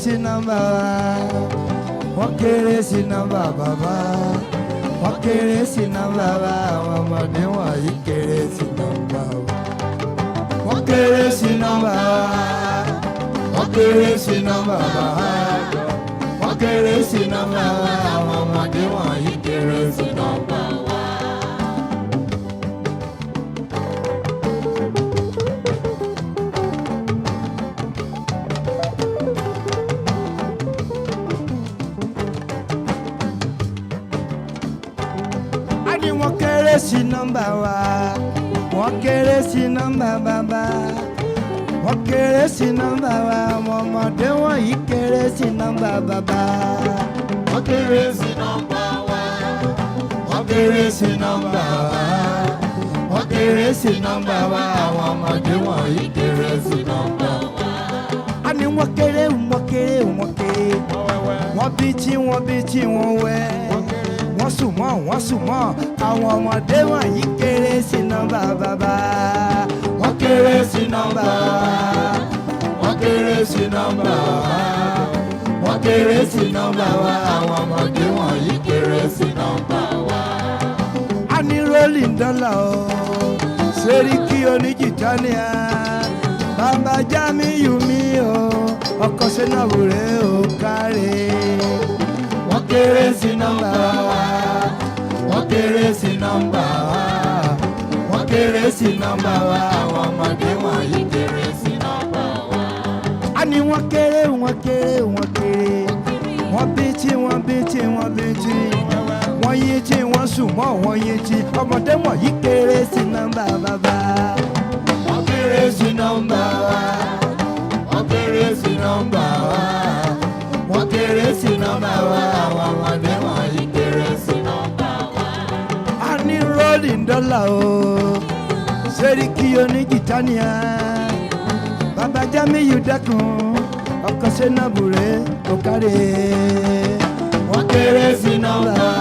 sí nọ́mbà wa, wọ́n kéré sí nọ́mbà bàbá, wọ́n kéré sí nọ́mbà wa, àwọn ọmọdé wọ̀nyí kéré sí nọ́mbà wa. Wọ́n kéré sí nọ́mbà wa, wọ́n kéré sí nọ́mbà bàbá, wọ́n kéré sí nọ́mbà wa, àwọn ọmọdé wọ̀nyí kéré sí nọ́mbà wa. Wọ́n kéré sí nọ́mbà wa, wọ́n kéré sí nọ́mbà bàbá, wọ́n kéré sí nọ́mbà wa, àwọn ọmọdé wọ̀nyí kéré sí nọ́mbà bàbá. Wọ́n kéré sí nọ́mbà wa, wọ́n kéré sí nọ́mbà wa, wọ́n kéré sí nọ́mbà wa, àwọn ọmọdé wọ̀nyí kéré sí nọ́mbà wa. A ní wọ́n kéré, wọ́n kéré, wọ́n kéré, wọ́n bí tí wọ́n wẹ́. Wọ́n sùn mọ́ àwọn ọmọdé wọ̀nyí kéré sí nọ́mbà bàbá. Wọ́n kéré sí nọ́mbà wa, wọ́n kéré sí nọ́mbà wa, wọ́n kéré sí nọ́mbà wa, àwọn ọmọdé wọ̀nyí kéré sí nọ́mbà wa. A ní rolling dollar o, Sẹ́ríkì oníjìtá ni a, bàbá Jamiu mi o, ọkọ̀ Sẹ́nàbù rẹ̀ ò káre. Wọ́n kéré sí nọ́mbà wa, wọ́n kéré sí nọ́mbà wa, wọ́n kéré sí nọ́mbà wa, àwọn ọmọdé wọ̀nyí kéré sí nọ́mbà wa. A ní wọ́n kéré, wọ́n kéré, wọ́n kéré, wọ́n bí tí, wọ́n bí tí, wọ́n bí tí, wọ́n yí tí, wọ́n sùn mọ́, wọ́n yí tí, ọmọdé wọ̀nyí kéré sí nọ́mbà bàbá. Wọ́n kéré sí nọ́mbà wa, wọ́n kéré sí nọ́mbà wa, wọ́n kéré sí nọ́mbà wa, àwọn ọmọdé wọ̀nyí kéré sí nọ́mbà wa. A ní rolling dollar o, Sẹ́ríkì oníjìtá ni a, bàbá Jamiu dákun, ọkọ̀ Sẹ́nàbù rẹ̀ ò káre. Wọ́n kéré sí nọ́mbà wa,